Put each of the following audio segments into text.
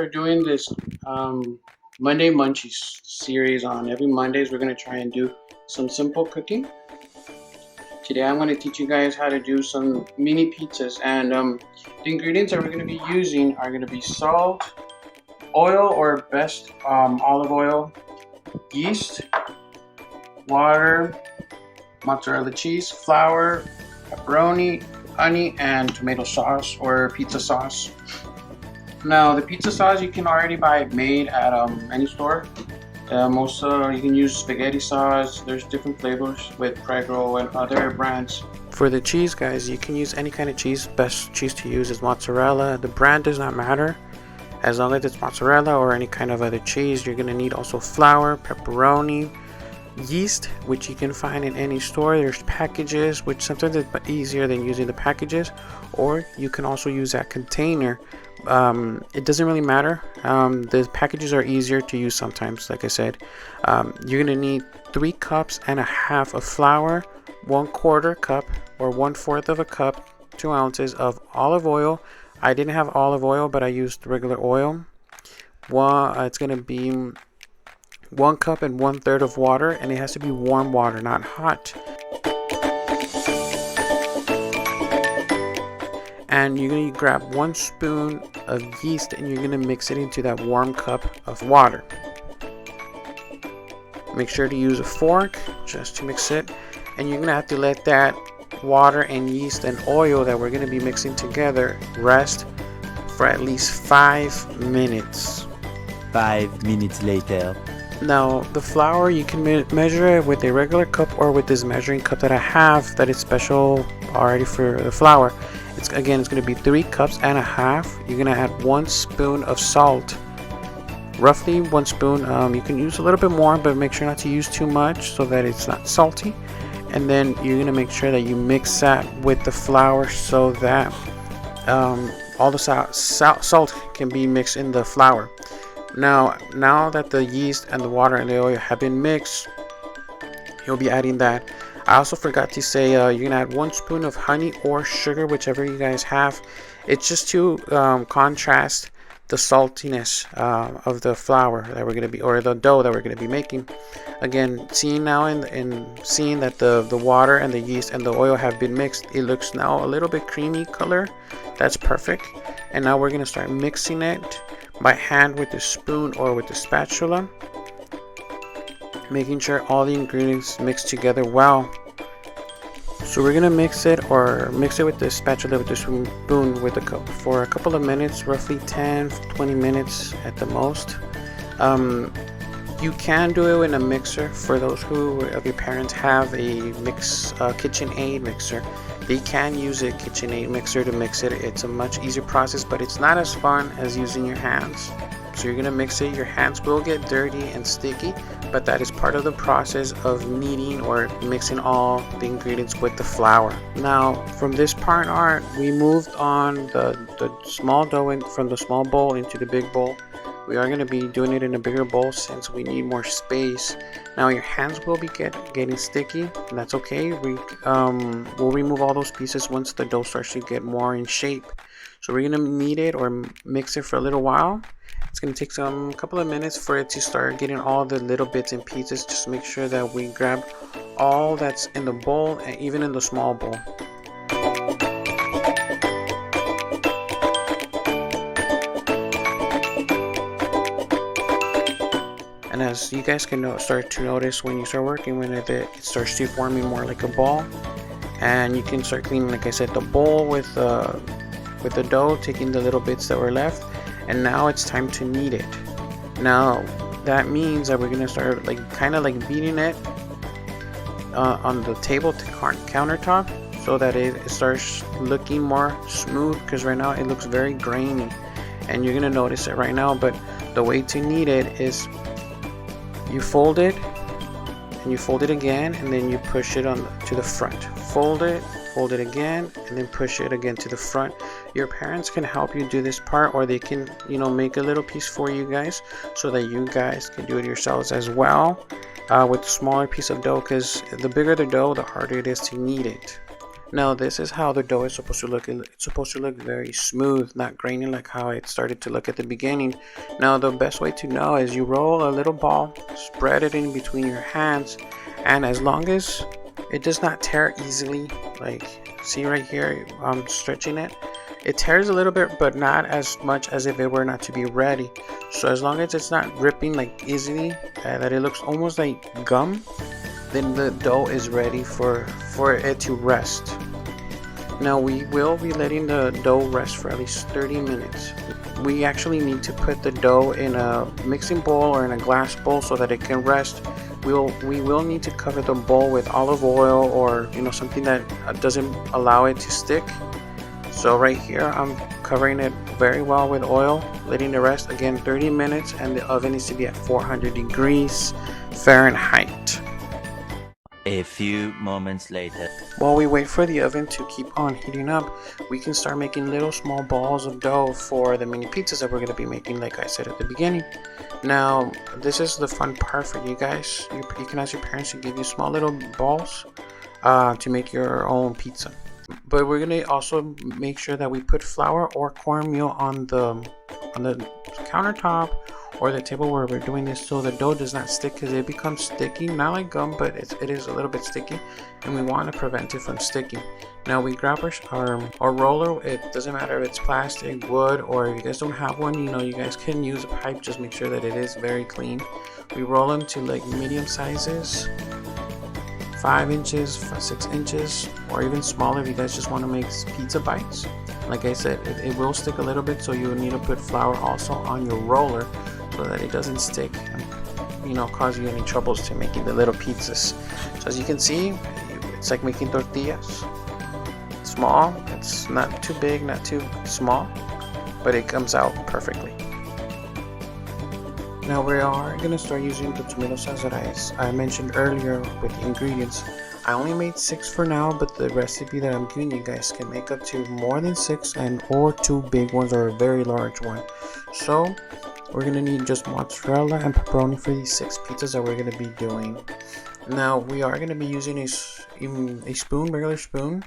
start doing this Monday Munchies series on every Mondays. We're gonna try and do some simple cooking. Today I'm gonna teach you guys how to do some mini pizzas, and the ingredients that we're gonna be using are gonna be salt, oil or best olive oil, yeast, water, mozzarella cheese, flour, pepperoni, honey, and tomato sauce or pizza sauce. Now the pizza sauce you can already buy it made at any store. Most you can use spaghetti sauce. There's different flavors with Prego and other brands. For the cheese, guys, you can use any kind of cheese. Best cheese to use is mozzarella. The brand does not matter. As long as it's mozzarella or any kind of other cheese, you're gonna need also flour, pepperoni, yeast, which you can find in any store. There's packages, which sometimes it's easier than using the packages, or you can also use that container. It doesn't really matter. The packages are easier to use sometimes. Like I said, you're gonna need 3 cups and a half of flour, 1/4 cup or 1/4 of a cup, 2 ounces of olive oil. I didn't have olive oil, but I used regular oil. It's gonna be 1 cup and 1/3 of water, and it has to be warm water, not hot. And you're going to grab 1 spoon of yeast and you're going to mix it into that warm cup of water. Make sure to use a fork just to mix it, and you're going to have to let that water and yeast and oil that we're going to be mixing together rest for at least 5 minutes. 5 minutes later. Now the flour, you can measure it with a regular cup or with this measuring cup that I have that is special already for the flour. It's going to be 3 cups and a half. You're going to add 1 spoon of salt, roughly 1 spoon. You can use a little bit more, but make sure not to use too much so that it's not salty. And then you're going to make sure that you mix that with the flour so that all the salt can be mixed in the flour. Now that the yeast and the water and the oil have been mixed, you'll be adding that. I also forgot to say you're gonna add 1 spoon of honey or sugar, whichever you guys have. It's just to contrast the saltiness of the flour that we're gonna be, or the dough that we're gonna be making. Again, seeing now and seeing that the water and the yeast and the oil have been mixed, it looks now a little bit creamy color. That's perfect. And now we're gonna start mixing it by hand with the spoon or with the spatula, making sure all the ingredients mix together well. So we're gonna mix it with the spatula, with the spoon, with the cup for a couple of minutes, roughly 10-20 minutes at the most. You can do it in a mixer. For those of your parents have a KitchenAid mixer, they can use a KitchenAid mixer to mix it. It's a much easier process, but it's not as fun as using your hands. So you're gonna mix it. Your hands will get dirty and sticky, but that is part of the process of kneading or mixing all the ingredients with the flour. Now from this part on, we moved on the small dough from the small bowl into the big bowl. We are going to be doing it in a bigger bowl since we need more space. Now your hands will be getting sticky, and that's okay. We'll remove all those pieces once the dough starts to get more in shape. So we're going to knead it or mix it for a little while. It's going to take a couple of minutes for it to start getting all the little bits and pieces. Just make sure that we grab all that's in the bowl and even in the small bowl. And as you guys can start to notice when you start working with it, it starts to forming more like a ball. And you can start cleaning, like I said, the bowl with the dough, taking the little bits that were left. And now it's time to knead it. Now that means that we're gonna start kind of beating it on the table to countertop, so that it starts looking more smooth, because right now it looks very grainy, and you're gonna notice it right now. But the way to knead it is you fold it and you fold it again, and then you push it to the front. Fold it again, and then push it again to the front. Your parents can help you do this part, or they can make a little piece for you guys so that you guys can do it yourselves as well with a smaller piece of dough, because the bigger the dough, the harder it is to knead it. Now this is how the dough is supposed to look. It's supposed to look very smooth, not grainy like how it started to look at the beginning. Now the best way to know is you roll a little ball, spread it in between your hands, and as long as it does not tear easily, like see right here, I'm stretching it. It tears a little bit, but not as much as if it were not to be ready. So as long as it's not ripping like easily, that it looks almost like gum, then the dough is ready for it to rest. Now we will be letting the dough rest for at least 30 minutes. We actually need to put the dough in a mixing bowl or in a glass bowl so that it can rest. We will need to cover the bowl with olive oil or something that doesn't allow it to stick. So right here I'm covering it very well with oil, letting it rest again 30 minutes, and the oven needs to be at 400 degrees Fahrenheit. A few moments later. While we wait for the oven to keep on heating up, we can start making little small balls of dough for the mini pizzas that we're going to be making, like I said at the beginning. Now, this is the fun part for you guys. You can ask your parents to give you small little balls to make your own pizza. But we're going to also make sure that we put flour or cornmeal on the countertop or the table where we're doing this, so the dough does not stick, because it becomes sticky, not like gum, but it is a little bit sticky, and we want to prevent it from sticking. Now we grab our roller. It doesn't matter if it's plastic, wood, or if you guys don't have one, you guys can use a pipe. Just make sure that it is very clean. We roll them to like medium sizes, 5 inches, 6 inches, or even smaller if you guys just want to make pizza bites. Like I said, it will stick a little bit, so you will need to put flour also on your roller so that it doesn't stick and cause you any troubles to making the little pizzas. So as you can see, it's like making tortillas. Small, it's not too big, not too small, but it comes out perfectly. Now we are going to start using the tomato sauce that I mentioned earlier with the ingredients. I only made 6 for now, but the recipe that I'm giving you guys can make up to more than 6 or 2 big ones or a very large one. So we're going to need just mozzarella and pepperoni for these 6 pizzas that we're going to be doing. Now we are going to be using a spoon, regular spoon,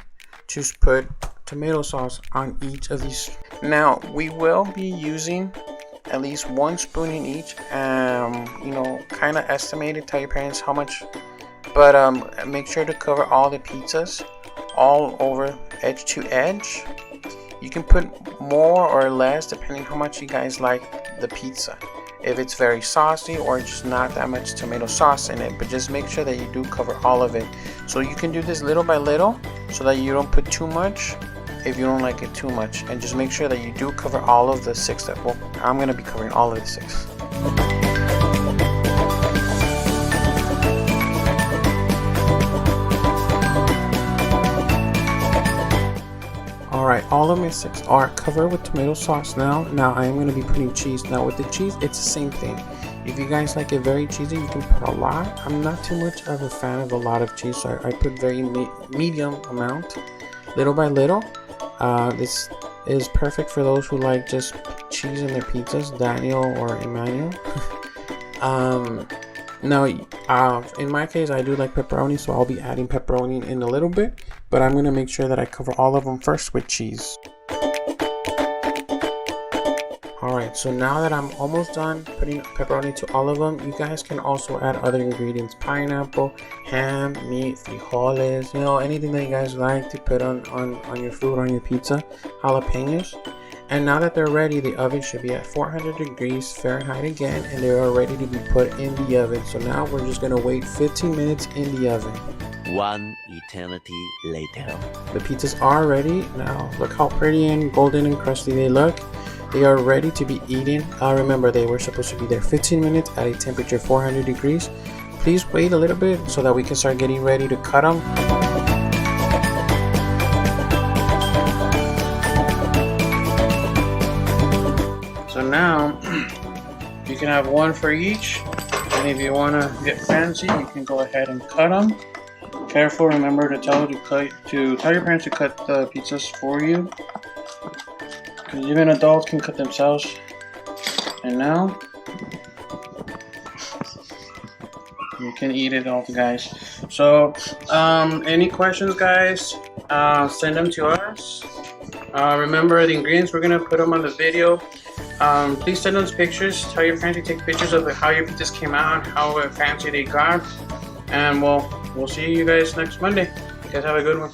to put tomato sauce on each of these. Now we will be using at least 1 spoon in each. Kind of estimate it, tell your parents how much, but make sure to cover all the pizzas all over edge to edge. You can put more or less depending how much you guys like the pizza, if it's very saucy or just not that much tomato sauce in it, but just make sure that you do cover all of it. So you can do this little by little so that you don't put too much if you don't like it too much, and just make sure that you do cover all of the 6 I'm going to be covering all of the 6. Alright, all of my 6 are covered with tomato sauce now. Now I am going to be putting cheese. Now with the cheese, it's the same thing. If you guys like it very cheesy, you can put a lot. I'm not too much of a fan of a lot of cheese, so I put very medium amount, little by little. This is perfect for those who like just cheese in their pizzas, Daniel or Emmanuel. Now, in my case, I do like pepperoni, so I'll be adding pepperoni in a little bit, but I'm going to make sure that I cover all of them first with cheese. Alright, so now that I'm almost done putting pepperoni to all of them, you guys can also add other ingredients: pineapple, ham, meat, frijoles, anything that you guys like to put on your food, on your pizza, jalapenos. And now that they're ready, the oven should be at 400 degrees Fahrenheit again, and they are ready to be put in the oven. So now we're just going to wait 15 minutes in the oven. 1 eternity later. The pizzas are ready. Now look how pretty and golden and crusty they look. They are ready to be eaten. Remember, they were supposed to be there 15 minutes at a temperature 400 degrees. Please wait a little bit so that we can start getting ready to cut them. So now you can have 1 for each, and if you want to get fancy, you can go ahead and cut them. Careful, remember to tell your parents to cut the pizzas for you, because even adults can cut themselves. And now you can eat it all, guys. So any questions, guys? send them to us. Remember the ingredients, we're gonna put them on the video. Please send us pictures. Tell your parents to take pictures of how your pizzas came out, how fancy they got, and we'll see you guys next Monday. You guys have a good one.